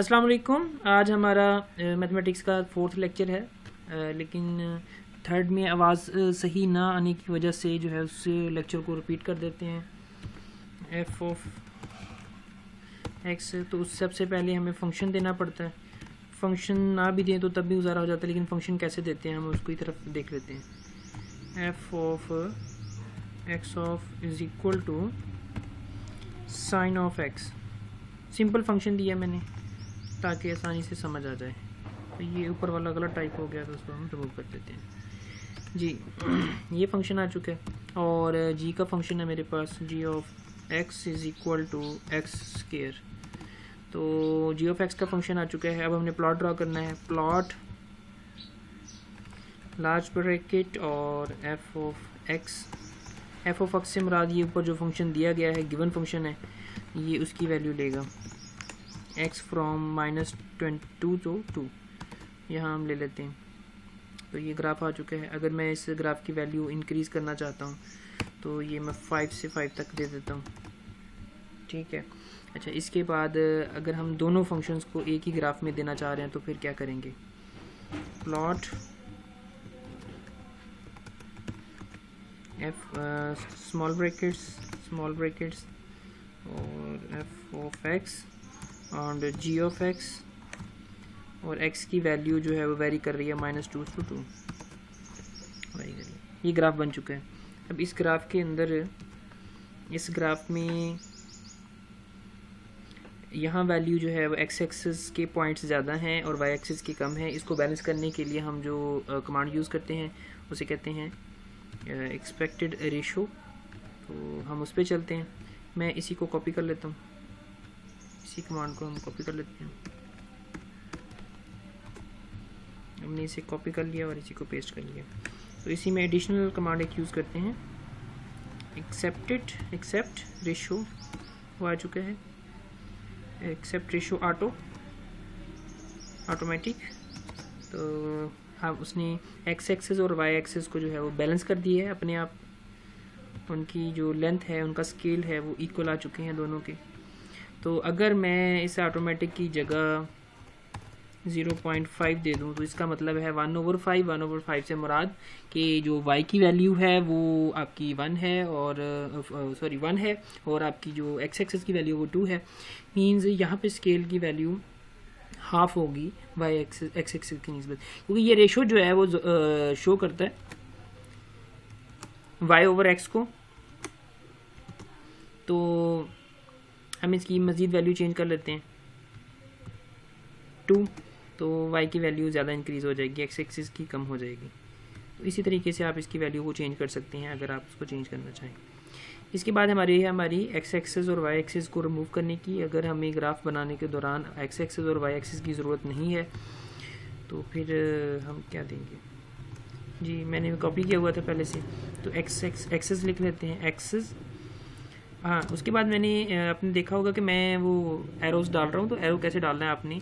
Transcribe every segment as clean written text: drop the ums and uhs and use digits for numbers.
अस्सलाम वालेकुम। आज हमारा मैथमेटिक्स का 4th लेक्चर है, लेकिन थर्ड में आवाज़ सही ना आने की वजह से जो है उस लेक्चर को रिपीट कर देते हैं। एफ ऑफ एक्स, तो उस सबसे पहले हमें फंक्शन देना पड़ता है। फंक्शन ना भी दें तो तब भी गुजारा हो जाता है, लेकिन फंक्शन कैसे देते हैं हम उसकी तरफ देख लेते हैं। F of x of is equal to sine of x. Simple function दिया मैंने ताकि आसानी से समझ आ जाए। तो ये ऊपर वाला गलत टाइप हो गया तो उसको हम रिमूव कर देते हैं जी। ये फंक्शन आ चुका है और जी का फंक्शन है मेरे पास, g of x is equal to x square. तो जी ऑफ एक्स का फंक्शन आ चुका है। अब हमने प्लॉट ड्रा करना है। प्लॉट लार्ज ब्रैकेट और f of x. F of x से मुराद ये ऊपर जो फंक्शन दिया गया है, गिवन फंक्शन है, ये उसकी वैल्यू लेगा। x फ्रॉम -22 to 2 यहाँ हम ले लेते हैं। तो ये ग्राफ आ चुका है। अगर मैं इस ग्राफ की वैल्यू इंक्रीज़ करना चाहता हूँ तो ये मैं 5 से 5 तक दे देता हूँ, ठीक है। अच्छा, इसके बाद अगर हम दोनों फंक्शंस को एक ही ग्राफ में देना चाह रहे हैं तो फिर क्या करेंगे। प्लॉट एफ स्मॉल ब्रैकेट्स और एफ ऑफ एक्स और जी ऑफ एक्स, और x की वैल्यू जो है वो वेरी कर रही है -2 to 2 वेरी कर रही है। ये ग्राफ बन चुका है। अब इस ग्राफ के अंदर, इस ग्राफ में यहाँ वैल्यू जो है वो x एक्सिस के पॉइंट्स ज़्यादा हैं और y एक्सिस की कम है। इसको बैलेंस करने के लिए हम जो कमांड यूज़ करते हैं उसे कहते हैं एक्सपेक्टेड रेशो। तो हम उस पर चलते हैं। मैं इसी को कॉपी कर लेता हूँ, इसी कमांड को हम कॉपी कर लेते हैं। हमने इसे कॉपी कर लिया और इसी को पेस्ट कर लिया। तो इसी में एडिशनल कमांड एक यूज़ करते हैं, एक्सेप्ट रेशो। वो आ चुका है, एक्सेप्ट रेशो ऑटोमेटिक। तो हाँ, उसने एक्स एक्सिस और वाई एक्सिस को जो है वो बैलेंस कर दिया है अपने आप। उनकी जो लेंथ है, उनका स्केल है, वो इक्वल आ चुके हैं दोनों के। तो अगर मैं इस ऑटोमेटिक की जगह 0.5 दे दूं तो इसका मतलब है 1/5। 1/5 से मुराद कि जो y की वैल्यू है वो आपकी 1 है और 1 है, और आपकी जो x एक्सिस की वैल्यू वो 2 है। मींस यहाँ पे स्केल की वैल्यू हाफ होगी y एक्सिस x एक्सिस की निस्बत, क्योंकि ये रेशो जो है वो शो करता है y/x को। तो हम इसकी मज़ीद वैल्यू चेंज कर लेते हैं 2, तो y की वैल्यू ज़्यादा इंक्रीज़ हो जाएगी, x एक्सिस की कम हो जाएगी। तो इसी तरीके से आप इसकी वैल्यू को चेंज कर सकते हैं अगर आप उसको चेंज करना चाहें। इसके बाद हमारी x एक्सिस और y एक्सिस को रिमूव करने की, अगर हमें ग्राफ बनाने के दौरान x एक्सिस और y एक्सिस की ज़रूरत नहीं है तो फिर हम क्या देंगे जी। मैंने कॉपी किया हुआ था पहले से, तो एक्सिस लिख लेते हैं, एक्सिस। हाँ, उसके बाद आपने देखा होगा कि मैं वो एरोज़ डाल रहा हूँ। तो एरो कैसे डालना है,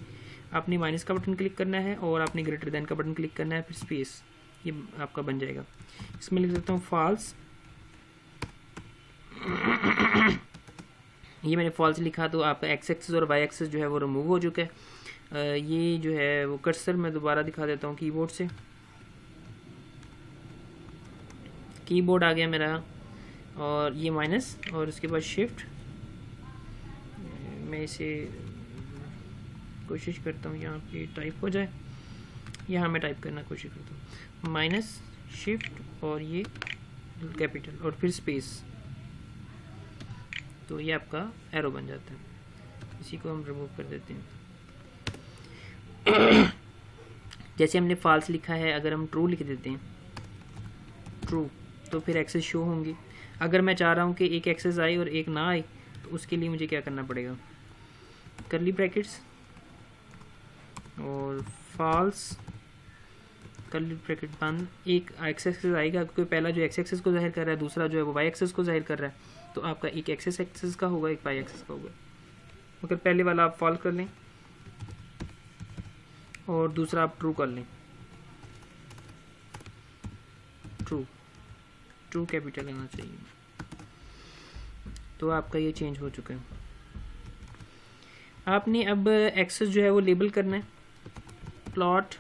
आपने माइनस का बटन क्लिक करना है और आपने ग्रेटर देन का बटन क्लिक करना है, फिर स्पेस, ये आपका बन जाएगा। इसमें लिख देता हूँ फॉल्स। ये मैंने फॉल्स लिखा तो आपका एक्स एक्सिस और वाई एक्सिस जो है वो रिमूव हो चुका है। ये जो है वो कर्सर मैं दोबारा दिखा देता हूँ कीबोर्ड से। कीबोर्ड आ गया मेरा, और ये माइनस और उसके बाद शिफ्ट। मैं इसे कोशिश करता हूँ यहाँ पे टाइप हो जाए, यहाँ मैं टाइप करना कोशिश करता हूँ, माइनस शिफ्ट और ये कैपिटल और फिर स्पेस। तो ये आपका एरो बन जाता है। इसी को हम रिमूव कर देते हैं। जैसे हमने फॉल्स लिखा है, अगर हम ट्रू लिख देते हैं, ट्रू, तो फिर एक्सेस शो होंगी। अगर मैं चाह रहा हूँ कि एक एक्सेस आए और एक ना आए तो उसके लिए मुझे क्या करना पड़ेगा, कर्ली ब्रैकेट्स और फॉल्स, कर्ली ब्रैकेट बंद। एक एक्स एक्सिस आएगा क्योंकि पहला जो एक्स एक्सिस को जाहिर कर रहा है, दूसरा जो है वो वाई एक्सिस को जाहिर कर रहा है। तो आपका एक एक्स एक्सिस का होगा, एक वाई एक्सिस का होगा। अगर पहले वाला आप फॉल्स कर लें और दूसरा आप ट्रू कर लें, ट्रू कैपिटल आना चाहिए। तो आपका ये चेंज हो चुका है। आपने अब एक्सेस जो है वो लेबल करना है, प्लॉट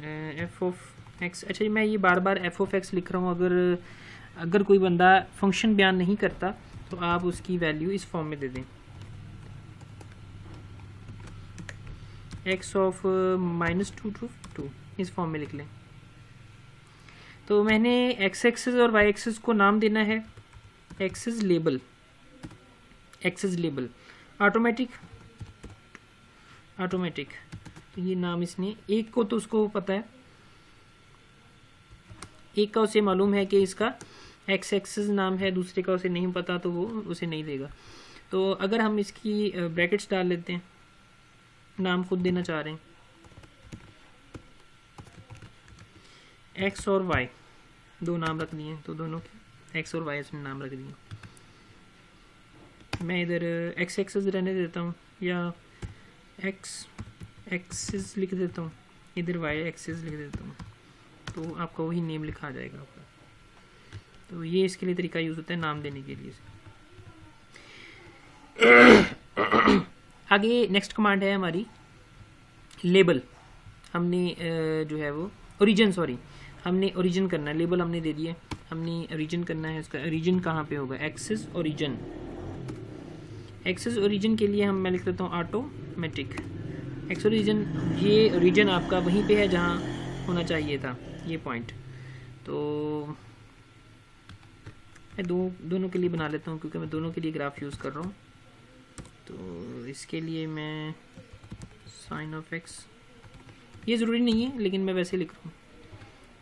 एफ ऑफ एक्स। अच्छा मैं ये बार बार एफ ऑफ एक्स लिख रहा हूँ, अगर कोई बंदा फंक्शन बयान नहीं करता तो आप उसकी वैल्यू इस फॉर्म में दे दें, एक्स ऑफ -2 इस फॉर्म में लिख लें। तो मैंने एक्स एक्सेस और वाई एक्सेस को नाम देना है एक्सेस लेबल, ऑटोमेटिक। तो ये नाम इसने, एक को तो उसको पता है, एक का उसे मालूम है कि इसका एक्स एक्सेस नाम है, दूसरे का उसे नहीं पता तो वो उसे नहीं देगा। तो अगर हम इसकी ब्रैकेट्स डाल लेते हैं, नाम खुद देना चाह रहे हैं, एक्स और वाई दो नाम रख दिए, तो दोनों के एक्स और वाई इसमें नाम रख दिए। मैं इधर एक्स एक्सेस रहने देता हूँ या एक्स एक्सेस लिख देता हूँ, इधर वाई एक्सेस लिख देता हूँ, तो आपका वही नेम लिखा आ जाएगा आपका। तो ये इसके लिए तरीका यूज़ होता है नाम देने के लिए। आगे नेक्स्ट कमांड है हमारी लेबल। हमने जो है वो हमने ओरिजिन करना है, लेबल हमने दे दिए, हमने ओरिजिन करना है। इसका ओरिजिन कहाँ पे होगा, एक्सेस ओरिजिन। एक्सेस ओरिजिन के लिए मैं लिख देता हूँ ऑटोमेटिक एक्स ओरिजिन। ये ओरिजिन आपका वहीं पे है जहाँ होना चाहिए था, ये पॉइंट। तो मैं दोनों के लिए बना लेता हूँ, क्योंकि मैं दोनों के लिए ग्राफ यूज़ कर रहा हूँ। तो इसके लिए मैं साइन ऑफ एक्स, ये ज़रूरी नहीं है लेकिन मैं वैसे लिख रहा हूँ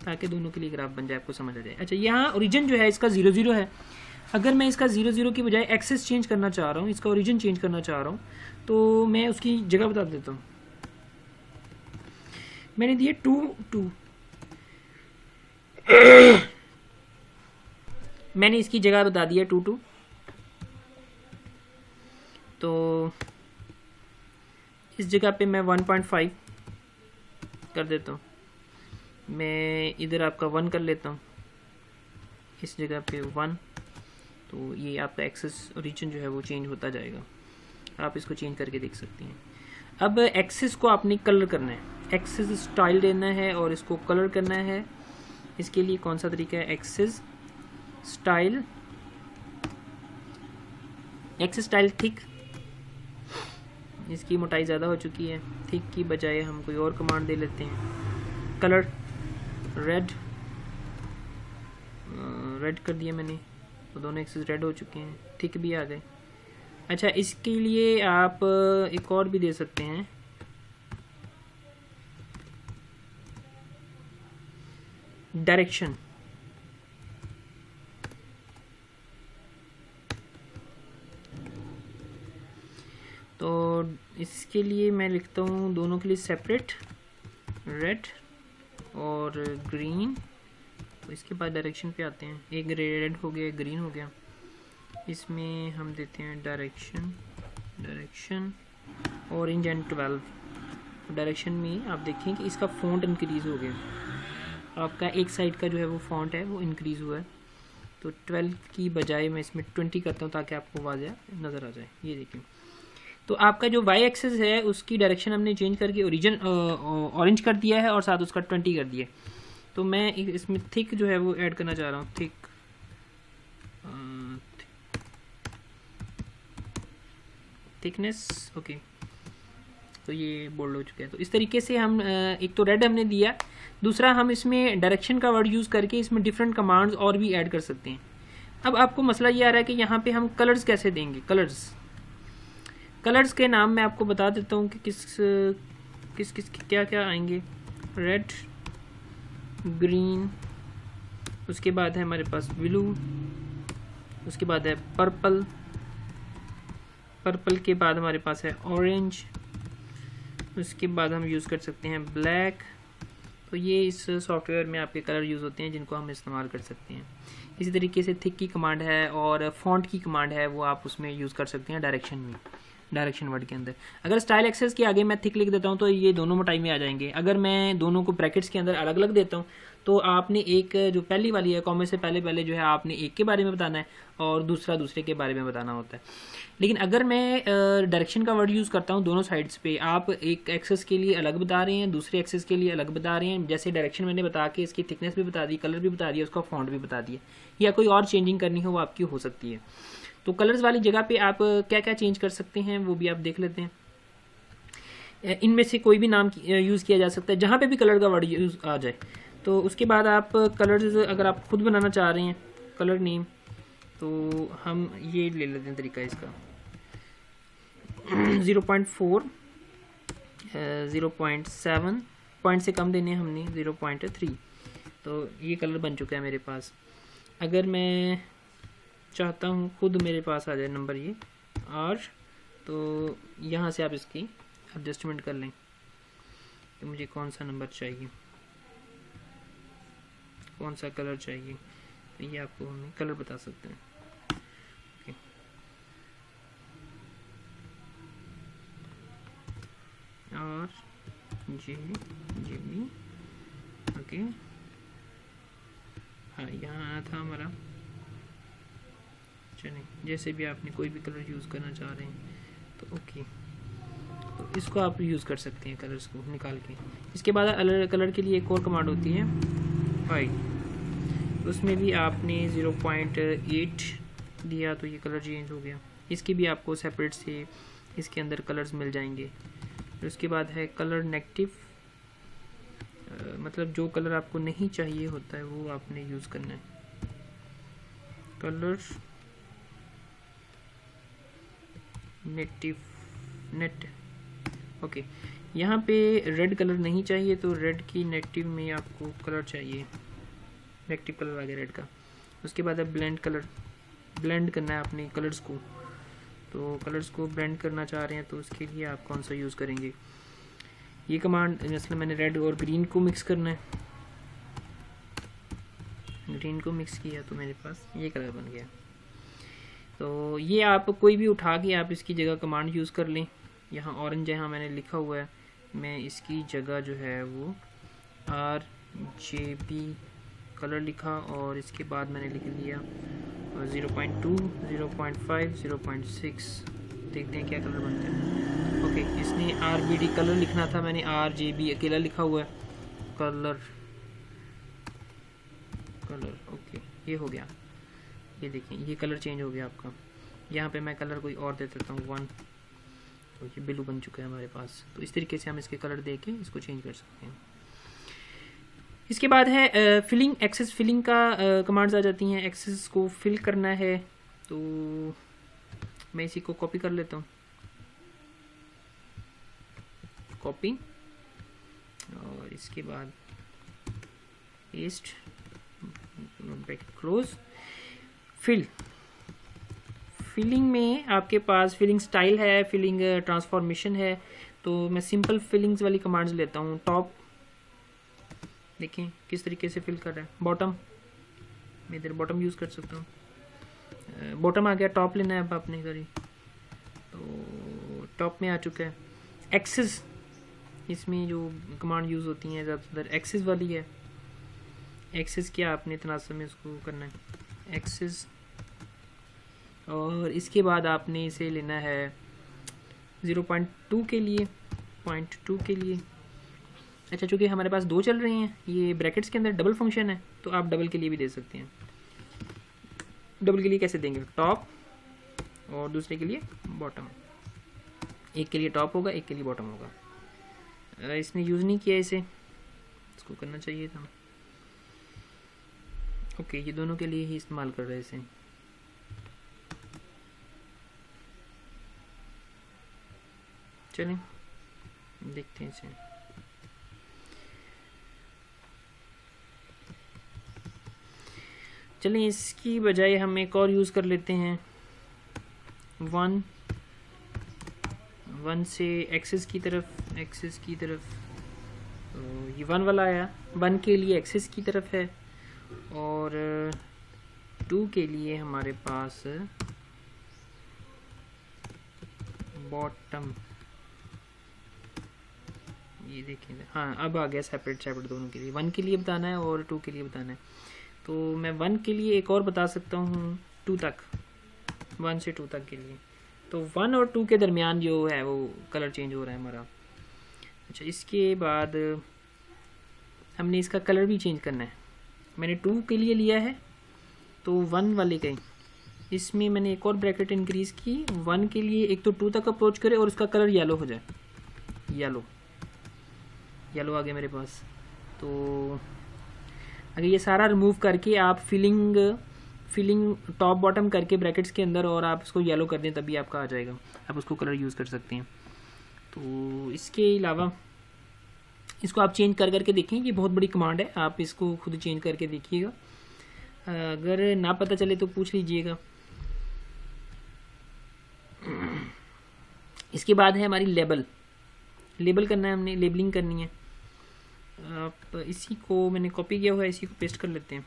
ताकि दोनों के लिए ग्राफ बन जाए, आपको समझ आ जाए। अच्छा यहाँ ओरिजिन जो है इसका 0 0 है। अगर मैं इसका 0 0 की बजाय एक्सेस चेंज करना चाह रहा हूँ, इसका ओरिजिन चेंज करना चाह रहा हूँ, तो मैं उसकी जगह बता देता हूँ। मैंने दिए 2 2, मैंने इसकी जगह बता दिया 2 2। तो इस जगह पे मैं 1.5 कर देता हूँ। मैं इधर आपका 1 कर लेता हूँ, इस जगह पे 1। तो ये आपका एक्सेस ओरिजिन जो है वो चेंज होता जाएगा, आप इसको चेंज करके देख सकते हैं। अब एक्सेस को आपने कलर करना है, एक्सेस स्टाइल देना है और इसको कलर करना है। इसके लिए कौन सा तरीका है, axes style, axes style thick. इसकी मोटाई ज़्यादा हो चुकी है, थिक की बजाय हम कोई और कमांड दे लेते हैं। कलर रेड कर दिया मैंने, तो दोनों एक्सेस रेड हो चुके हैं, थिक भी आ गए। अच्छा इसके लिए आप एक और भी दे सकते हैं, डायरेक्शन। तो इसके लिए मैं लिखता हूँ दोनों के लिए सेपरेट, रेड और ग्रीन। तो इसके बाद डायरेक्शन पे आते हैं, एक रेड हो गया, ग्रीन हो गया। इसमें हम देते हैं डायरेक्शन ऑरेंज एंड 12। डायरेक्शन में आप देखें कि इसका फॉन्ट इंक्रीज़ हो गया, आपका एक साइड का जो है वो फॉन्ट है वो इंक्रीज़ हुआ है। तो 12 की बजाय मैं इसमें 20 करता हूँ ताकि आपको वाज़ेह नज़र आ जाए। ये देखिए, तो आपका जो वाई एक्सेस है उसकी डायरेक्शन हमने चेंज करके ओरिजिन ऑरेंज कर दिया है और साथ उसका 20 कर दिया। तो मैं इसमें थिक जो है वो ऐड करना चाह रहा हूँ, थिकनेस। ओके, तो ये बोल्ड हो चुका है। तो इस तरीके से हम एक तो रेड हमने दिया, दूसरा हम इसमें डायरेक्शन का वर्ड यूज़ करके इसमें डिफरेंट कमांड्स और भी ऐड कर सकते हैं। अब आपको मसला ये आ रहा है कि यहाँ पे हम कलर्स कैसे देंगे। कलर्स के नाम मैं आपको बता देता हूँ कि किस क्या क्या आएंगे। रेड, ग्रीन, उसके बाद है हमारे पास ब्लू, उसके बाद है पर्पल के बाद हमारे पास है ऑरेंज, उसके बाद हम यूज़ कर सकते हैं ब्लैक। तो ये इस सॉफ्टवेयर में आपके कलर यूज़ होते हैं जिनको हम इस्तेमाल कर सकते हैं। इसी तरीके से थिक की कमांड है और फॉन्ट की कमांड है, वो आप उसमें यूज़ कर सकते हैं डायरेक्शन वर्ड के अंदर। अगर स्टाइल एक्सेस के आगे मैं थिक लिख देता हूँ तो ये दोनों मोटाई में आ जाएंगे। अगर मैं दोनों को ब्रैकेट्स के अंदर अलग अलग देता हूँ तो आपने एक जो पहली वाली है कॉमा से पहले पहले जो है आपने एक के बारे में बताना है और दूसरा दूसरे के बारे में बताना होता है। लेकिन अगर मैं डायरेक्शन का वर्ड यूज़ करता हूँ दोनों साइड्स पे, आप एक एक्सेस के लिए अलग बता रहे हैं, दूसरे एक्सेस के लिए अलग बता रहे हैं। जैसे डायरेक्शन मैंने बता के इसकी थिकनेस भी बता दी, कलर भी बता दिया, उसका फॉन्ट भी बता दिया, या कोई और चेंजिंग करनी हो वो आपकी हो सकती है। तो कलर्स वाली जगह पे आप क्या क्या चेंज कर सकते हैं वो भी आप देख लेते हैं। इनमें से कोई भी नाम यूज़ किया जा सकता है जहाँ पे भी कलर का वर्ड यूज़ आ जाए। तो उसके बाद आप कलर्स अगर आप खुद बनाना चाह रहे हैं कलर नेम, तो हम ये ले लेते हैं तरीका इसका 0.4 0.7 पॉइंट से कम देने हमने 0.3। तो ये कलर बन चुका है मेरे पास। अगर मैं चाहता हूँ खुद मेरे पास आ जाए नंबर ये R, तो यहाँ से आप इसकी एडजस्टमेंट कर लें कि मुझे कौन सा नंबर चाहिए, कौन सा कलर चाहिए, तो ये आपको हम कलर बता सकते हैं। ओके, और GB ओके, हाँ यहाँ आया था हमारा। चलिए, जैसे भी आपने कोई भी कलर यूज़ करना चाह रहे हैं तो ओके, तो इसको आप यूज़ कर सकते हैं कलर्स को निकाल के। इसके बाद अलग कलर के लिए एक और कमांड होती है फाइल, तो उसमें भी आपने 0.8 दिया तो ये कलर चेंज हो गया। इसकी भी आपको सेपरेट से इसके अंदर कलर्स मिल जाएंगे। फिर उसके बाद है कलर नेगेटिव, मतलब जो कलर आपको नहीं चाहिए होता है वो आपने यूज़ करना है। कलर नेट ओके, यहाँ पे रेड कलर नहीं चाहिए तो रेड की नेगेटिव में आपको कलर चाहिए, नेगेटिव कलर आ गया रेड का। उसके बाद है ब्लेंड कलर, ब्लेंड करना है अपने कलर्स को। तो कलर्स को ब्लेंड करना चाह रहे हैं तो उसके लिए आप कौन सा यूज़ करेंगे। ये कमांड मतलब मैंने रेड और ग्रीन को मिक्स करना है, ग्रीन को मिक्स किया तो मेरे पास ये कलर बन गया। तो ये आप कोई भी उठा के आप इसकी जगह कमांड यूज़ कर लें। यहाँ ऑरेंज जहाँ मैंने लिखा हुआ है, मैं इसकी जगह जो है वो RGB कलर लिखा और इसके बाद मैंने लिख दिया 0.2 0.5 0.6। देखते हैं क्या कलर बनता है। ओके, इसने RBD कलर लिखना था, मैंने RGB अकेला लिखा हुआ है। कलर ओके, ये हो गया। ये देखें ये कलर चेंज हो गया आपका। यहाँ पे मैं कलर कोई और दे देता हूँ 1, तो ये ब्लू बन चुका है हमारे पास। तो इस तरीके से हम इसके कलर दे के इसको चेंज कर सकते हैं। इसके बाद है फिलिंग, एक्सेस फिलिंग का कमांड्स आ जाती हैं। एक्सेस को फिल करना है तो मैं इसी को कॉपी कर लेता हूँ, कॉपी, और इसके बाद पेस्ट, ब्रैकेट क्लोज। फिलिंग में आपके पास फिलिंग स्टाइल है, फिलिंग ट्रांसफॉर्मेशन है। तो मैं सिंपल फिलिंग्स वाली कमांड्स लेता हूँ। टॉप देखें किस तरीके से फिल कर रहा है। बॉटम, मैं इधर बॉटम यूज़ कर सकता हूँ। बॉटम आ गया, टॉप लेना है अब आपने इधर ही, तो टॉप में आ चुका है। एक्सेस, इसमें जो कमांड यूज़ होती हैं ज़्यादातर एक्सेस वाली है। एक्सेस क्या आपने तनासब में इसको करना है एक्सेस, और इसके बाद आपने इसे लेना है 0.2 के लिए, 0.2 के लिए। अच्छा, चूँकि हमारे पास दो चल रहे हैं, ये ब्रैकेट्स के अंदर डबल फंक्शन है, तो आप डबल के लिए भी दे सकते हैं। डबल के लिए कैसे देंगे, टॉप और दूसरे के लिए बॉटम। एक के लिए टॉप होगा, एक के लिए बॉटम होगा। इसने यूज़ नहीं किया इसे, इसको करना चाहिए था। ओके, ये दोनों के लिए ही इस्तेमाल कर रहे हैं इसे। चलें देखते हैं इसे। चलें, इसकी बजाय हम एक और यूज़ कर लेते हैं 1 से एक्सेस की तरफ। तो ये 1 वाला आया, 1 के लिए एक्सेस की तरफ है, और 2 के लिए हमारे पास बॉटम, ये देखेंगे, हाँ अब आ गया सेपरेट सेपरेट दोनों के लिए, 1 के लिए बताना है और 2 के लिए बताना है। तो मैं 1 के लिए एक और बता सकता हूँ 2 तक, 1 से 2 तक के लिए। तो 1 और 2 के दरमियान जो है वो कलर चेंज हो रहा है हमारा। अच्छा, इसके बाद हमने इसका कलर भी चेंज करना है। मैंने 2 के लिए लिया है तो 1 वाले का ही, इसमें मैंने एक और ब्रैकेट इंक्रीज़ की 1 के लिए, एक तो 2 तक अप्रोच करे और उसका कलर येलो हो जाए, येलो आ गया मेरे पास। तो अगर ये सारा रिमूव करके आप फिलिंग टॉप बॉटम करके ब्रैकेट्स के अंदर और आप इसको येलो कर दें तभी आपका आ जाएगा, आप उसको कलर यूज़ कर सकते हैं। तो इसके अलावा इसको आप चेंज कर करके देखें, ये बहुत बड़ी कमांड है, आप इसको खुद चेंज करके देखिएगा, अगर ना पता चले तो पूछ लीजिएगा। इसके बाद है हमारी लेबल करना है, हमने लेबलिंग करनी है। आप इसी को मैंने कॉपी किया हुआ है, इसी को पेस्ट कर लेते हैं।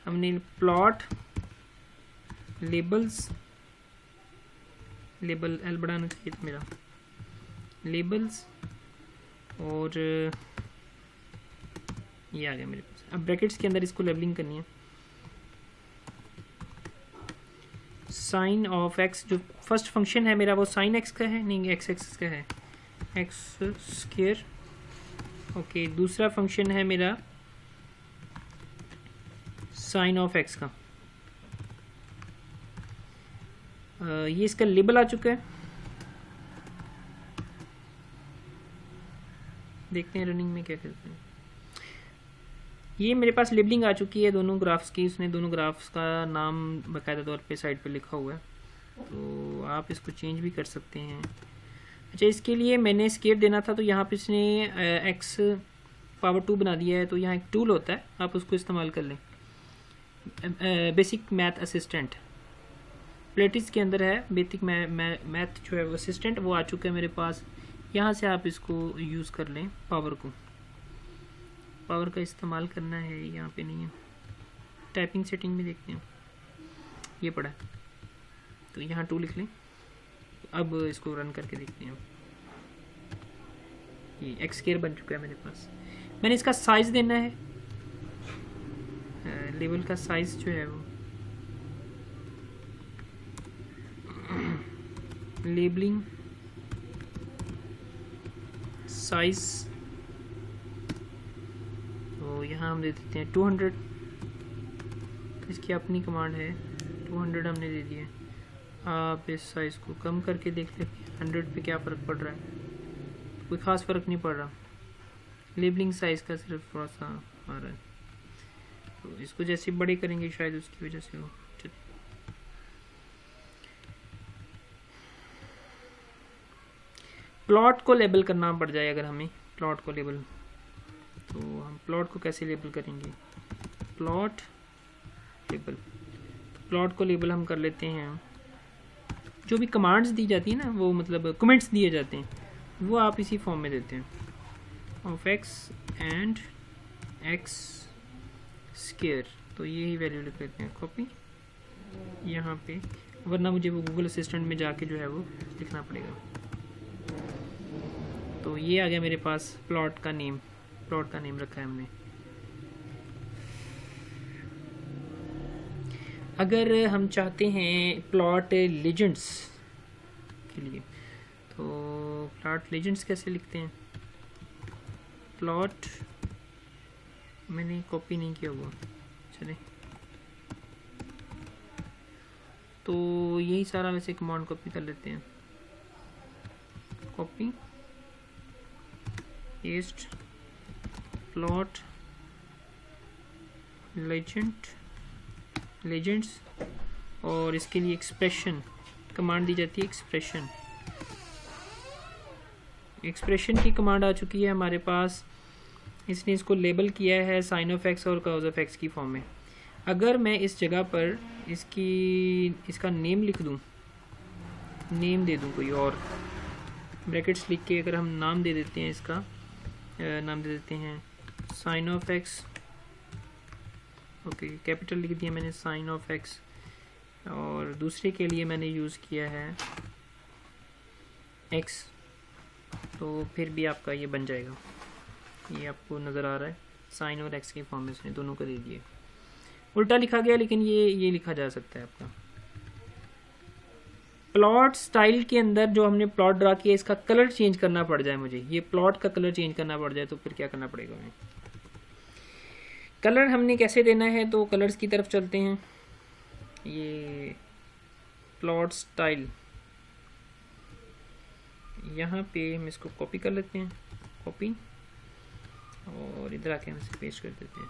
हमने प्लॉट लेबल्स, लेबल एल बढ़ाना चाहिए था मेरा, लेबल्स, और ये आ गया मेरे पास। अब ब्रैकेट्स के अंदर इसको लेबलिंग करनी है। साइन ऑफ एक्स, जो फर्स्ट फंक्शन है मेरा वो साइन एक्स का है, नहीं एक्स एक्स का है, एक्स स्क्वायर। ओके, दूसरा फंक्शन है मेरा साइन ऑफ एक्स का। ये इसका लेबल आ चुका है, देखते हैं रनिंग में क्या करते हैं। ये मेरे पास लेबलिंग आ चुकी है दोनों ग्राफ्स की, उसने दोनों ग्राफ्स का नाम बाकायदा तौर पे साइड पे लिखा हुआ है, तो आप इसको चेंज भी कर सकते हैं। अच्छा, इसके लिए मैंने स्केप देना था तो यहाँ पे इसने एक्स पावर 2 बना दिया है, तो यहाँ एक टूल होता है, आप उसको इस्तेमाल कर लें, बेसिक मैथ असिस्टेंट प्लेटिस के अंदर है, बेसिक मैथ जो है वो असिस्टेंट वो आ चुका है मेरे पास। यहाँ से आप इसको यूज़ कर लें, पावर का इस्तेमाल करना है, यहाँ पे नहीं है। टाइपिंग सेटिंग में देखते हैं, ये पड़ा है, तो यहाँ 2 लिख लें। अब इसको रन करके देखते हैं, ये एक्स स्क्वायर बन चुका है मेरे पास। मैंने इसका साइज़ देना है, लेवल का साइज़ जो है वो लेबलिंग साइज़, तो यहाँ हम दे देते हैं 200, इसकी अपनी कमांड है, 200 हमने दे दिया। आप इस साइज़ को कम करके देख लेते हैं 100 पे क्या फ़र्क पड़ रहा है, कोई ख़ास फ़र्क नहीं पड़ रहा, लेबलिंग साइज़ का सिर्फ थोड़ा सा आ रहा है, तो इसको जैसे बड़े करेंगे शायद उसकी वजह से हो। प्लॉट को लेबल करना पड़ जाए अगर हमें, प्लॉट को लेबल, तो हम प्लॉट को कैसे लेबल करेंगे, प्लॉट लेबल, तो प्लॉट को लेबल हम कर लेते हैं, जो भी कमांड्स दी जाती है ना, वो मतलब कमेंट्स दिए जाते हैं, वो आप इसी फॉर्म में देते हैं, of x and x square, तो यही वैल्यू लिख लेते हैं, कॉपी यहाँ पे, वरना मुझे वो गूगल असिस्टेंट में जाके जो है वो लिखना पड़ेगा। तो ये आ गया मेरे पास प्लॉट का नेम रखा है हमने। अगर हम चाहते हैं प्लॉट लेजेंड्स के लिए, तो प्लॉट लेजेंड्स कैसे लिखते हैं, प्लॉट मैंने कॉपी नहीं किया हुआ, चले तो यही सारा वैसे कमांड कॉपी कर लेते हैं, कॉपी पेस्ट प्लॉट लेजेंड्स, और इसके लिए एक्सप्रेशन कमांड दी जाती है, एक्सप्रेशन की कमांड आ चुकी है हमारे पास। इसने इसको लेबल किया है साइन ऑफ एक्स और कॉज ऑफ एक्स की फॉर्म में। अगर मैं इस जगह पर इसका नेम लिख दूं, नेम दे दूं कोई और, ब्रैकेट्स लिख के अगर हम नाम दे देते हैं, इसका नाम दे देते हैं sine of x, okay capital लिख दिया मैंने साइन ऑफ एक्स, और दूसरे के लिए मैंने यूज़ किया है एक्स तो फिर भी आपका ये बन जाएगा। ये आपको नज़र आ रहा है, साइन और एक्स के फॉर्म में इसने दोनों को दे दिए। उल्टा लिखा गया लेकिन ये लिखा जा सकता है आपका। प्लॉट स्टाइल के अंदर जो हमने प्लॉट ड्रा किया, इसका कलर चेंज करना पड़ जाए मुझे, ये प्लॉट का कलर चेंज करना पड़ जाए, तो फिर क्या करना पड़ेगा हमें? कलर हमने कैसे देना है, तो कलर्स की तरफ चलते हैं। ये प्लॉट स्टाइल, यहाँ पे हम इसको कॉपी कर लेते हैं, कॉपी, और इधर आके हम इसे पेस्ट कर देते हैं।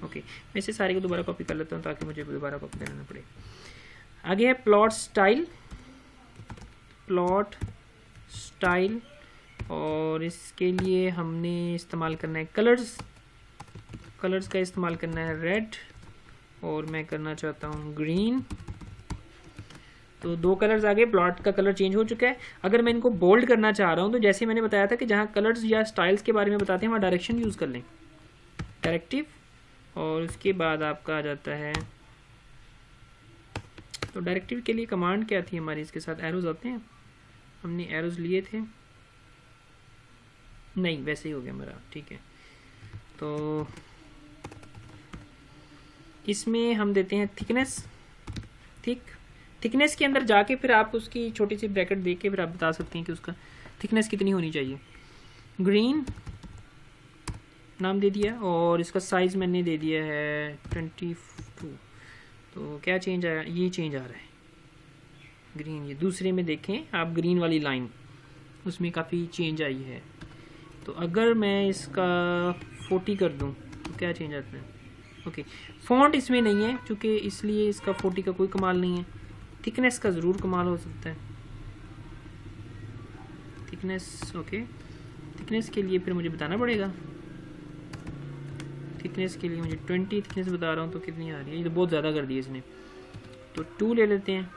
ओके, मैं इसे सारे को दोबारा कॉपी कर लेता हूँ ताकि मुझे दोबारा कॉपी करना ना पड़े। आगे है प्लॉट स्टाइल, प्लॉट स्टाइल, और इसके लिए हमने इस्तेमाल करना है कलर्स, कलर्स का इस्तेमाल करना है रेड, और मैं करना चाहता हूँ ग्रीन। तो 2 कलर्स आगे, प्लॉट का कलर चेंज हो चुका है। अगर मैं इनको बोल्ड करना चाह रहा हूँ तो जैसे मैंने बताया था कि जहाँ कलर्स या स्टाइल्स के बारे में बताते हैं वहाँ डायरेक्शन यूज़ कर लें, डायरेक्टिव, और उसके बाद आपका आ जाता है, तो डायरेक्टिव के लिए कमांड क्या थी हमारी, इसके साथ एरोज आते हैं, हमने एरोज लिए थे, नहीं वैसे ही हो गया मेरा, ठीक है। तो इसमें हम देते हैं थिकनेस, थिकनेस के अंदर जाके फिर आप उसकी छोटी सी ब्रैकेट देख के फिर आप बता सकते हैं कि उसका थिकनेस कितनी होनी चाहिए। ग्रीन नाम दे दिया, और इसका साइज़ मैंने दे दिया है 22। तो क्या चेंज आया, ये चेंज आ रहा है ग्रीन। ये दूसरे में देखें आप, ग्रीन वाली लाइन उसमें काफ़ी चेंज आई है। तो अगर मैं इसका 40 कर दूं तो क्या चेंज आता है? ओके, फॉन्ट इसमें नहीं है चूँकि, इसलिए इसका 40 का कोई कमाल नहीं है। थिकनेस का ज़रूर कमाल हो सकता है, थिकनेस। ओके, थिकनेस के लिए फिर मुझे बताना पड़ेगा, थिकनेस के लिए मुझे 20 थिकनेस बता रहा हूँ, तो कितनी आ रही है? ये तो बहुत ज़्यादा कर दी इसने, तो 2 ले लेते हैं।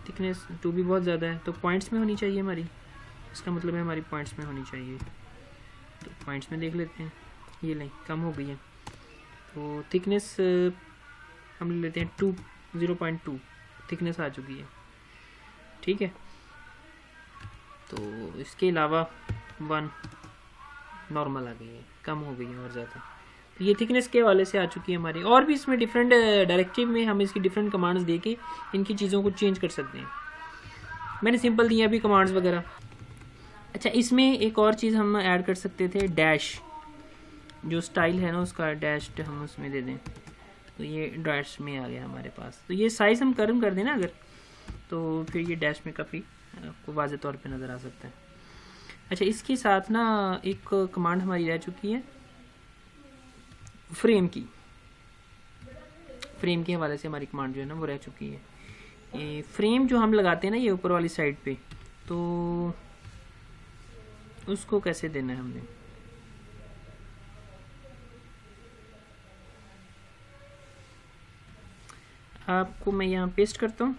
थिकनेस 2 भी बहुत ज़्यादा है, तो पॉइंट्स में होनी चाहिए हमारी, इसका मतलब है हमारी पॉइंट्स में होनी चाहिए। तो पॉइंट्स में देख लेते हैं, ये लें कम हो गई है, तो थिकनेस हम ले लेते हैं 0.2 थिकनेस आ चुकी है, ठीक है। तो इसके अलावा 1 नॉर्मल आ गई है, कम हो गई है और ज़्यादा। तो ये थिकनेस के वाले से आ चुकी है हमारी। और भी इसमें डिफरेंट डायरेक्टिव में हम इसकी डिफरेंट कमांड्स दे के इनकी चीज़ों को चेंज कर सकते हैं। मैंने सिंपल दिया अभी कमांड्स वगैरह। अच्छा, इसमें एक और चीज़ हम ऐड कर सकते थे, डैश, जो स्टाइल है ना उसका डैश हम उसमें दे दें, तो ये डैश में आ गया हमारे पास। तो ये साइज़ हम कम कर दें ना अगर, तो फिर ये डैश में काफ़ी आपको वाज़ेह तौर पे नज़र आ सकता है। अच्छा, इसके साथ ना एक कमांड हमारी रह चुकी है फ्रेम की, फ्रेम के हवाले से हमारी कमांड जो है ना वो रह चुकी है। ये फ्रेम जो हम लगाते हैं ना ये ऊपर वाली साइड पे, तो उसको कैसे देना है हमने? आपको मैं यहाँ पेस्ट करता हूँ,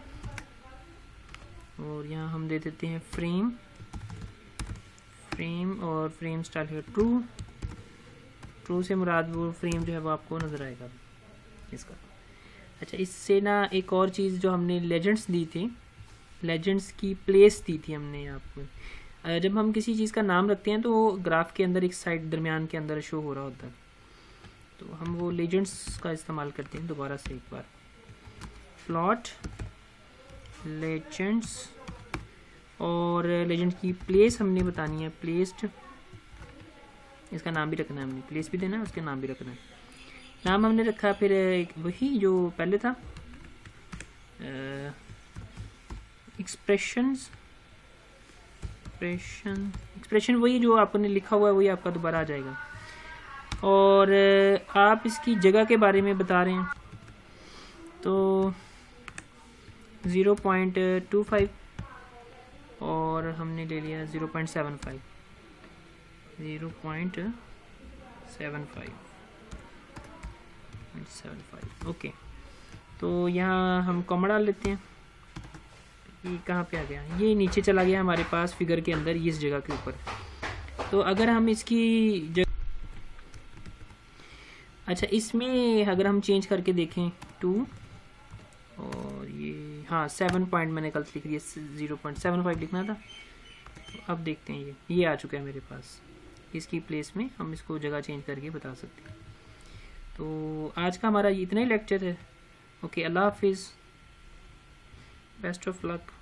और यहाँ हम दे देते हैं फ्रेम, और फ्रेम स्टाइल है ट्रू। ट्रू से मुराद वो फ्रेम जो है वो आपको नज़र आएगा इसका। अच्छा, इससे ना एक और चीज़ जो हमने लेजेंड्स दी थी, लेजेंड्स की प्लेस दी थी हमने आपको। जब हम किसी चीज़ का नाम रखते हैं तो वो ग्राफ के अंदर एक साइड दरमियान के अंदर शो हो रहा होता है, तो हम वो लेजेंड्स का इस्तेमाल करते हैं। दोबारा से एक बार, प्लॉट लेजेंड्स, और लेजेंड की प्लेस हमने बतानी है, प्लेस्ड, इसका नाम भी रखना है हमने, प्लेस भी देना है, उसके नाम भी रखना है। नाम हमने रखा फिर वही जो पहले था, एक्सप्रेशन वही जो आपने लिखा हुआ है वही आपका दोबारा आ जाएगा। और आप इसकी जगह के बारे में बता रहे हैं, तो 0.25 और हमने ले लिया 0.75, 0.75। ओके, तो यहाँ हम कॉमा डाल लेते हैं। ये कहाँ पे आ गया? ये नीचे चला गया हमारे पास फिगर के अंदर, इस जगह के ऊपर। तो अगर हम इसकी अच्छा, इसमें अगर हम चेंज करके देखें 2, और ये हाँ 7 पॉइंट मैंने गलत लिख दिया, 0.75 लिखना था। तो अब देखते हैं, ये आ चुका है मेरे पास। इसकी प्लेस में हम इसको जगह चेंज करके बता सकते हैं। तो आज का हमारा इतना ही लेक्चर है। ओके, अल्लाह हाफिज़, बेस्ट ऑफ लक।